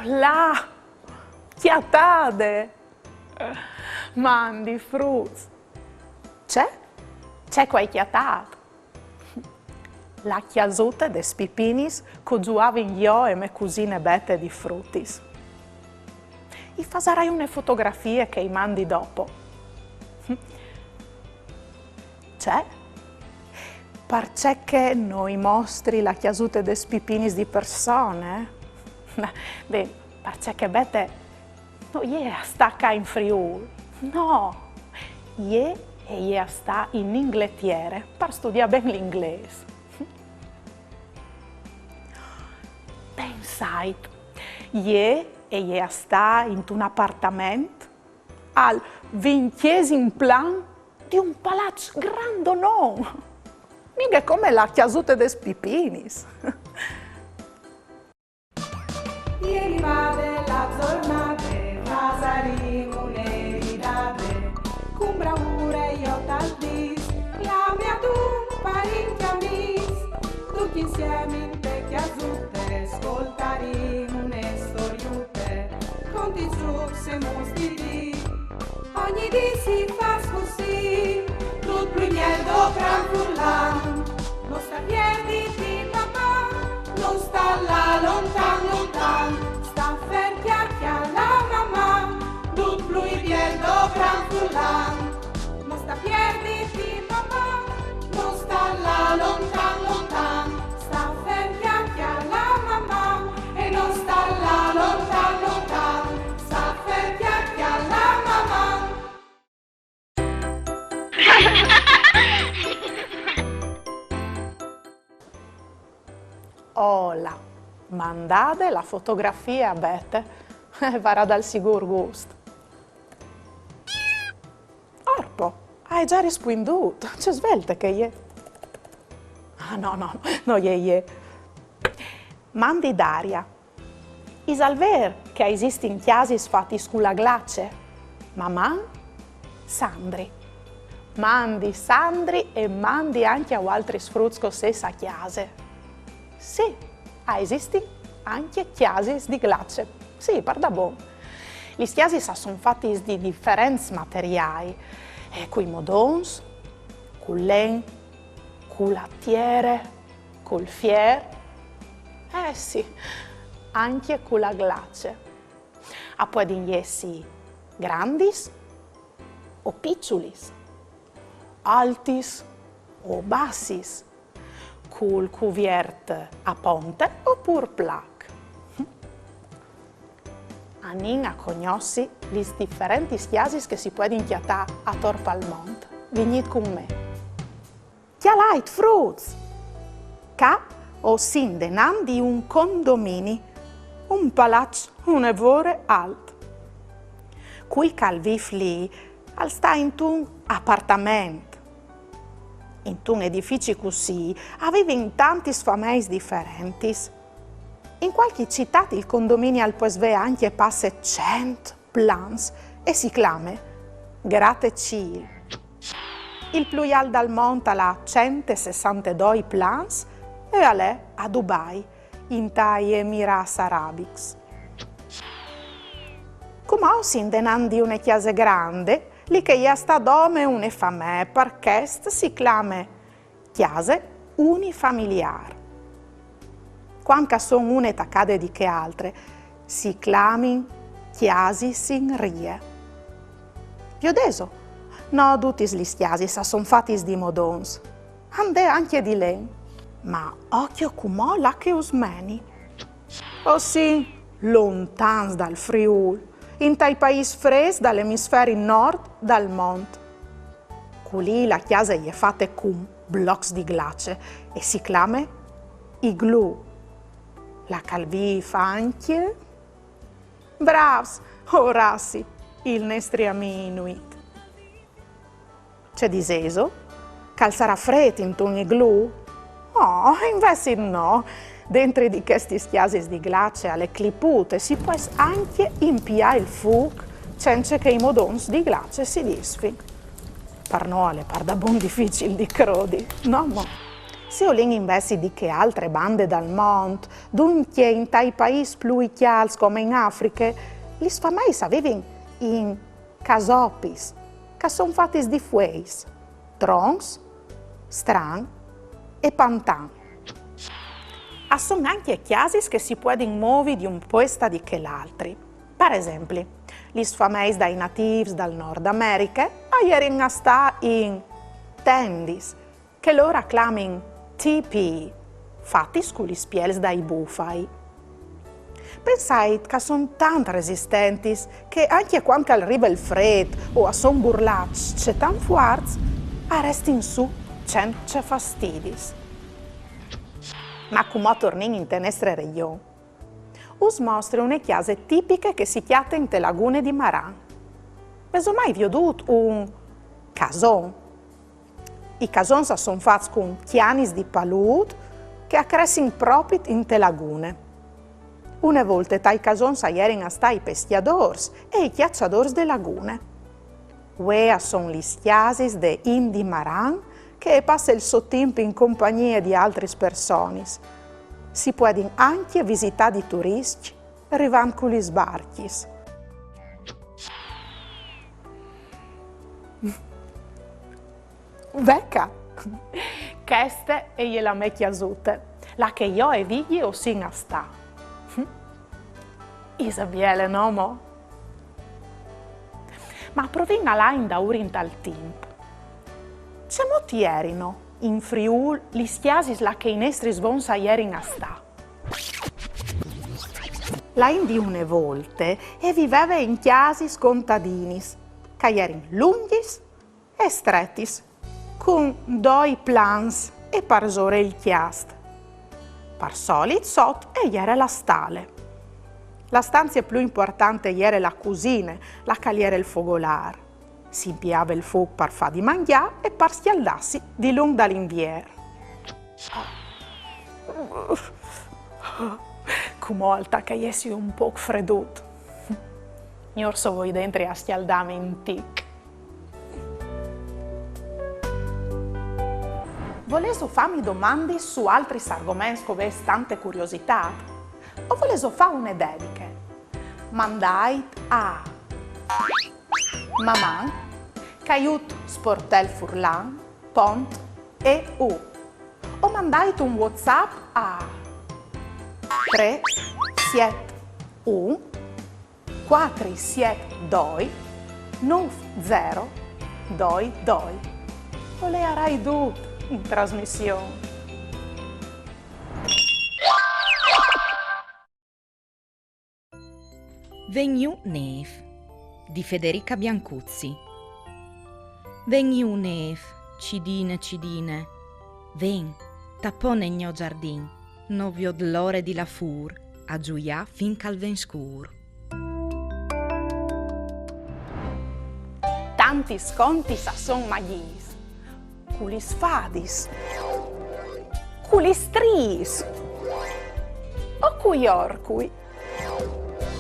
là, chiatade, mandi frutti. C'è quai chiatade. La chiasuta des pipinis co giuavin io e me cusine bette di fruttis. I fasarai une fotografie che i mandi dopo. C'è? Perché che noi mostri la chiasuta des pipinis di persone? Beh, perché che bette no, ie sta qua in Friuli. No, ie sta in Inghlettiere per studiare bene l'inglese. Pensai, ie sta in un appartamento al 20° plan di un palazzo grandonò. Mica come la chiasuta des pipinis. Ieri vade la giornata, pasaremo un'eridate, con bravura io t'aldis, la mia tu parenti amis, tutti insieme in te chiasute, ascoltaremo une storiute, conti giù se mostri, ogni dì si fa così, tutto più miel do tranquillan, non sta piedi di mamma, non sta là lontan lontan, sta ferti alla mamma, tutto più miel do tranquillan, non sta piedi di mamma, non sta là lontan lontan, sta ferti alla mamma e non sta là lontan lontan, sta ferti alla mamma. Ola, mandate la fotografia a Bette e varrà dal sicuro gusto. Orpo, hai già risponduto, c'è svelte che è. Ah no, ie. Mandi Daria. Isalver che esisti in chiasis fatti sulla glace. Mamma? Sandri. Mandi Sandri e mandi anche a altri sfruzco sessa chiase. Sì, esisti anche chiasis di glace. Sì, parda bon. Gli chiasis sono fatti di differenti materiali, coi modons, col len, col lattiere, col fier. Sì, anche con la glace. A poi di essi grandis o picciolis, altis o bassis, col cuviert a ponte oppure plac. Anin a cognossi gli differenti chiasis che si può inchiatare a Torpa al Monte. Venite con me. Chialait fruits! Ca o sin denan di un condomini, un palazzo un'evore alt. Qui calvif lì al sta in un appartamento. In un edifici così avevi tanti famiglie differenti. In qualche città il condominio al può anche passe 100 plans e si chiama Gratte Ciel. Il più alto al monte ha 162 plans e a Dubai, in tai Emirati Arabici. Come si intendono di una chiesa grande, lì che sta dome une famiglie, perché si chiama chiese unifamiliari. Quando sono une taccate di che altre, si chiamano chiesi sin rie. Piodeso, no tutti gli chiesi sono fatti di modons, ande anche di len, ma occhio come la che usmeni. O sì, lontans dal Friuli, in tai paesi fres dall'emisfero nord dal monte. Culi la chiesa è fatta con blocchi di glace e si chiama igloo. La calvi fa anche bravs, ora sì, il nostro amico Inuit. C'è diseso? Cal sarà freddo in un igloo? Oh, invece no. Dentro di questi chiasi di glace alle clipute si può anche impiare il fuoco senza che i modons di glace si disfino. Per noi è da buon difficile di crodi, no mo? se olin invece di che altre bande dal mondo, dunque in tai paesi più chials come in Africa, gli sfamei avevano in casopis, che sono fatti di fueis, troncs, stran e pantan. Ma sono anche chiasi che si possono muovere di un posto di che l'altro. Per esempio, gli sfamei dai nativi dal Nord America erano stati in tendis, che loro chiamano tipi, fatti con gli spiels dai bufali. Pensate che sono tanto resistenti che anche quando arriva il freddo o sono burlati c'è tan forza, restano su senza fastidi. Ma come torniamo in nostra regione? Us mostra una chiesa tipica che si chiama in te lagune di Maran. Avete mai veduto un cason? I casons sono fatti con chianis di paludo che crescono proprio in te lagune. Una volta tai casons erano stati i peschiadori e i cacciatori de lagune. Queste sono le chiese de Indi Maran che passa il suo tempo in compagnia di altre persone. Si può anche visitare i turisti arrivando con gli sbarchi. Vecca! Questa è la mia chiasuta, la che io e viglio o sin a sta. Isabelle, no mo? Ma provenga là in da ora in tal tempo. Se molti erano in Friuli, gli chiasi la che i nostri svonsa erano a sta. Là in di une volte e viveva in chiasi contadini, che erano lunghi e stretti, con due plans e parsore il chiast. Per solito sotto era la stale. La stanza più importante era la cucina, la che era il fogolare. Si impiava il fuoco per fare di mangiare e per scaldarsi di lungo dall'inverno. Come volta che io sia un po' fredduto. Io so voi dentro a scaldarmi in tic. Volevo farmi domande su altri argomenti con tante curiosità? O volevo fare una dedica? Mandai a Mamma, che aiuto sportel furlan, pont e u. O mandai un WhatsApp a 371 472 9022. O le avrai tutto in trasmissione. Vegniu Neve di Federica Biancuzzi. Vegniu Neve, cidine cidine, ven, tappone il mio giardin, no vio l'ore di la fur, a gioia fin cal ven scur. Tanti sconti sa son magis, culis fadis, culis tris, o cui orcui,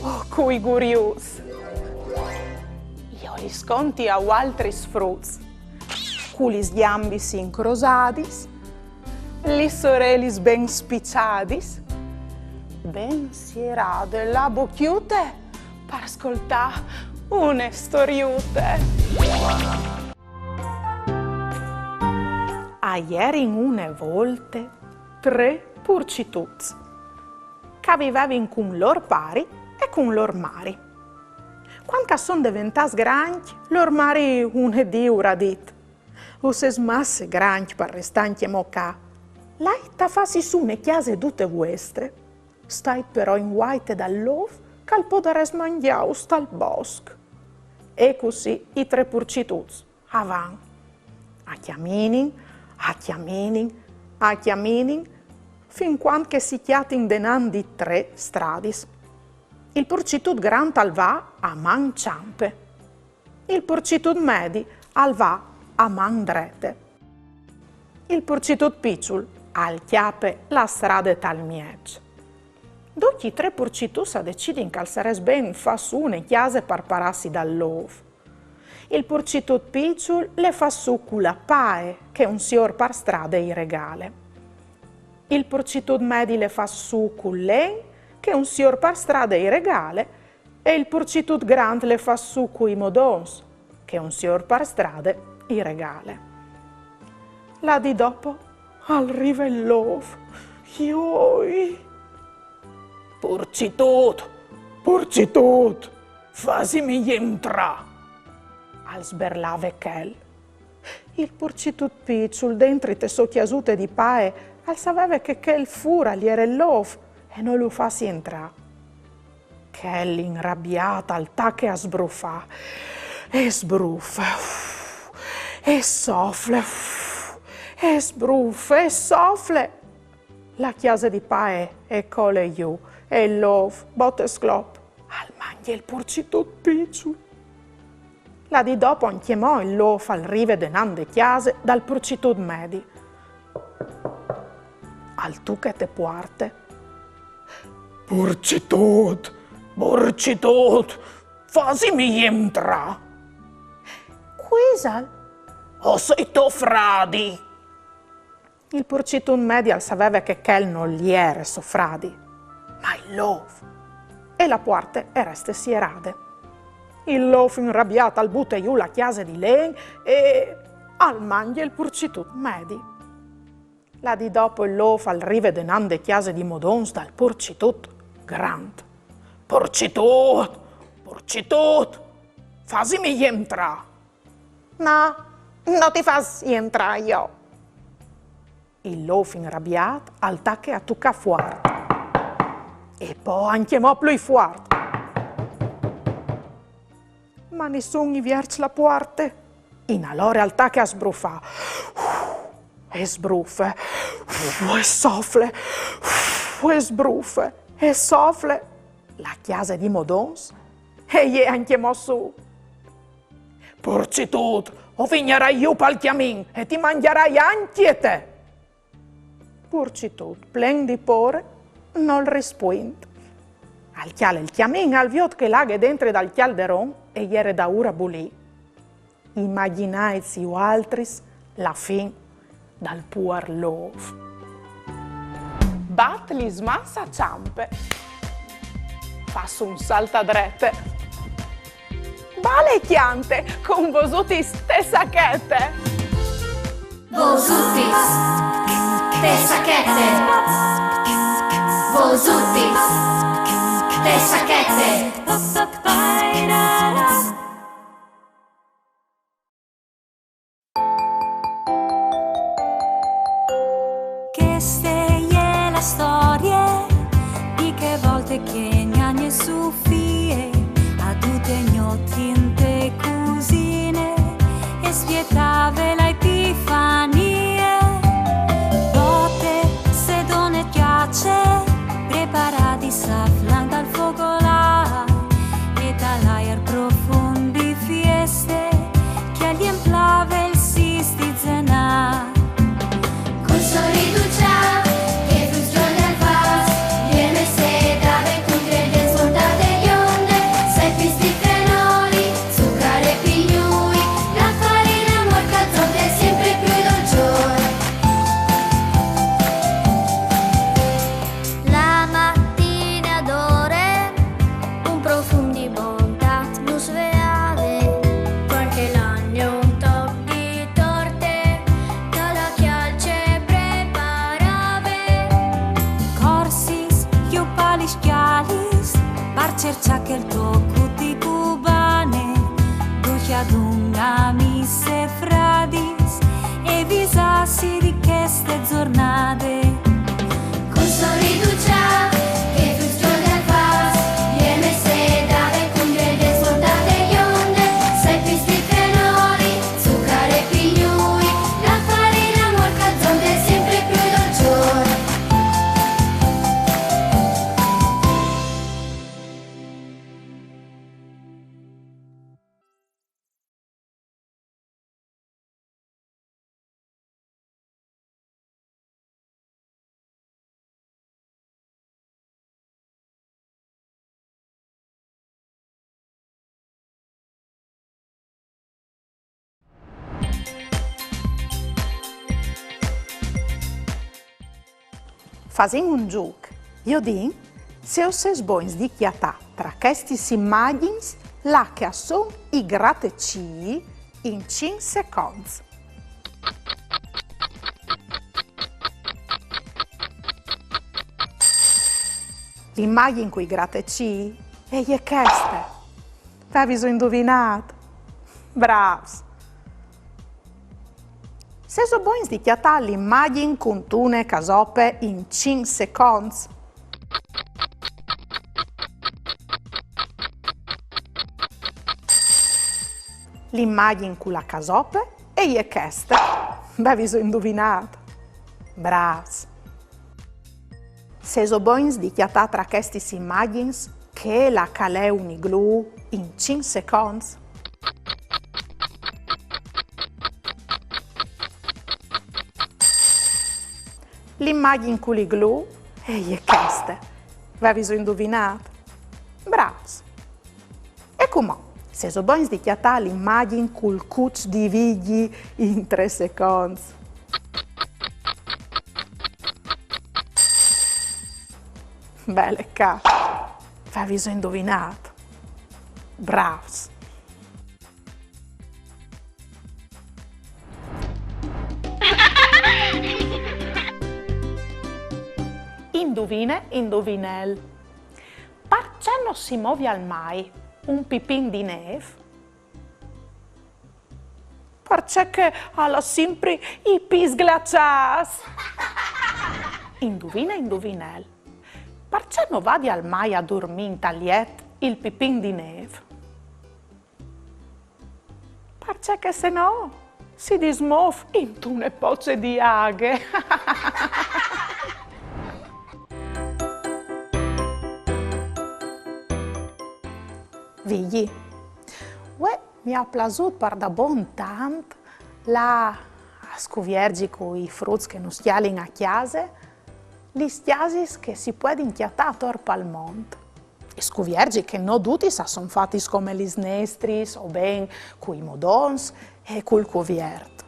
o cui gurius. Io li sconti a altri fruts, culis gambis incrosadis, li sorelis ben spicciadis, ben sierade la bocchiute per ascoltare une storiute. A ieri in une volte 3 purcituts, che vivevano con lor pari e con lor mari. Quando sono diventati grandi, lor mari un di ora dit. O se smasse grandi per restare mocca. Lei ta fassi su ne chiese tutte vostre. Stai però in guaite dall'ov che al podere smangiau sta al bosco. E così i 3 purcituts avan. A chiaminin, fin quando che si chiatin denan di 3 stradis. Il purcitut grand al va a man ciampe. Il purcitut medi al va a man drete. Il purcitut picciul al chiape la strada tal miec. Dochi 3 purcitus decidin che sares ben fa su une chiase per parassi dall'ov. Il purcitut picciul le fa su cu la pae che un signor per strada i regale. Il porcitut medi le fa su con len, che un signor per strada i regale, e il porcitut grand le fa su coi modons, che un signor per strada i regale. La di dopo arriva il lov, ioi. Porcitut, porcitut, fasimi entra, al sberlave chel. Il porcitut picciul dentro te so chiasute di pae, al sapeva che quel fura gli era il lov e non lo fassi entrare. Chel inrabbiata al tacche a sbruffà, e sbruffa, e soffle, e sbruffa, e soffle. La chiesa di pae e cole giù, e il lov, botte sclop, al mangia il porcitut picciul. La di dopo chiamò il lov al rive denande chiase dal porcitut medi. Al tu che te puarte. Porcitut, porcitut, fasimi entra. Quisal? O sei tu fradi? Il porcitut medi al sapeva che quel non gli era so fradi, ma il lov. E la puarte era stessierade. Il lov inrabbiata al butta giù la chiesa di len e al mangia il porcitut medi. La di dopo il lov al rive denande chiese di modons dal porcitut grand. Porcitut, porcitut, fasimi entra. No, non ti fassi entrare io. Il lov inrabbiato al tacche a tucca fuerte. E poi chiamò più fuerte. Ma nessun gli vierge la porte. In allora al tacche a sbruffà. E sbruffe, e soffle, e sbruffe, e soffle. La chiesa di modons e gli chiamò su. Porcitut, o vignerai io pal chiamin e ti mangerai anche te. Porcitut, plen di pore, non risponde. Al chiale il chiamin al viot che laghe dentro dal chialderon e ieri da ura bulì. Immaginaizi o altris la fin dal puer lov. Bat li smassa ciampe. Fasso un saltadrette. Vale chiante con vosuti stessa chete. Vosutis stessa chete. Vosutis stessa chete. Questa è la storia di che volte che gnagni su fie a tutte tinte cusine e spietave la epifania. Botte se donne piace preparati s'afflan dal focolare e dall'aer profondi fieste che agli emplave il sisti zenà. Col sorriso ciao, che funziona al fas, viene seda, ve con crede smontate bionde, sei pisti fenoli, zucchero e pignui, la farina morca zotte è sempre più dolciore. La mattina d'ore, un profumo di bontà non sveave, qualche l'agno un to' Fasin un gioco. Io dico, se ho ses boins di chiatà tra questi immagini, là che sono i grattacci in 5 secondi. L'immagine in cui grattacci è questa. Avevi indovinato? Bravos! Se so boins di chiatà l'immagine con tune casope in 5 secondi. L'immagine con la casope è questa. Avevi indovinato? Bravos! Se so boins di chiatà tra queste immagini che la calè un igloo in 5 secondi. L'immagine con l'igloo è questa. Avevi indovinato? Bravos! E come? Se so boins di chiatà l'immagine col cuccio di vigli in 3 secondi. Belle cazzo! Avevi indovinato? Bravos! Indovine, indovinel. Perché non si muove al mai un pipin di neve? Perché ha sempre i pis glaciati. Indovina, indovinel. Perché non vadi al mai a dormire in tagliet il pipin di neve? Perché se no si dismuove in una pozze di aghe. Vigli, mi ha piaciuto per da buon tanto la scuviergi con i frutti che non stialin a chiesa, gli stiasis che si può inchiattare attorno al mondo. E scuviergi che non tutti sono fatti come gli snestris o ben con i modons e col cuvierto.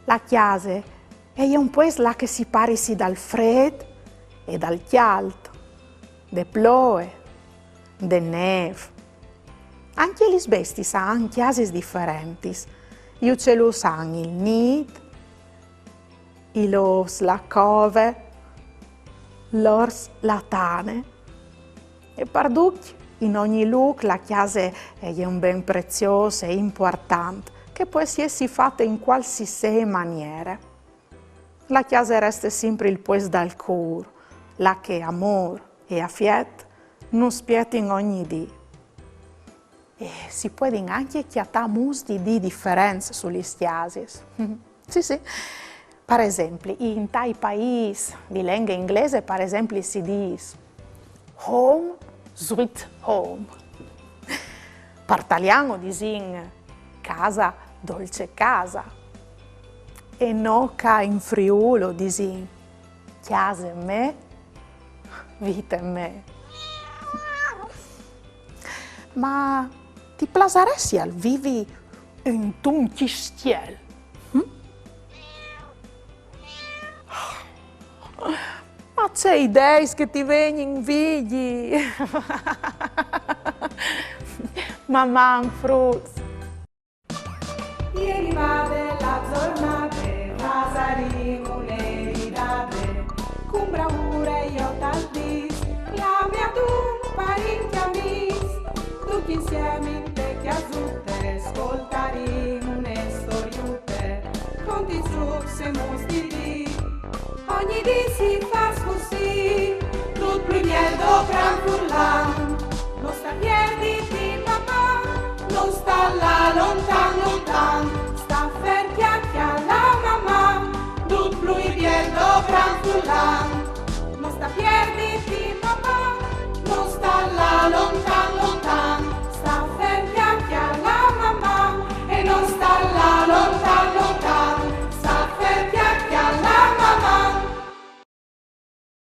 La chiesa è un po' la che si parisi dal freddo e dal chialto, de ploe, de neve. Anche gli bestie hanno chiases differenti. Gli uccelli hanno il nido, i los la cove, l'ors la tane. E per tutti, in ogni luogo, la chiesa è un ben prezioso e importante, che può essere fatta in qualsiasi maniera. La chiesa resta sempre il posto del cuore, là che amore e affetto non spietin ogni dì. E si può anche chiattare molti di differenze sulle stiasis. Sì. Per esempio, in tai paesi di lingua inglese, per esempio, si dice home, sweet home. Per italiano disin casa, dolce casa. E no che in Friulo disin chiesa me, vita me. Ma ti piaceresti al vivi in un cistiel? Ma c'è idee che ti vengono in vigli? Ma man frutti. Ieri va della giornata, Vasarino un'eridate, con bravura io t'aldis, la mia tu parenti amici, tutti insieme in te chiasutte, ascoltaremo une storiute, con ti se mostri, ogni dì si fa così, tutto primiero gran furlan, non sta piedi di papà, non sta là lontan lontan.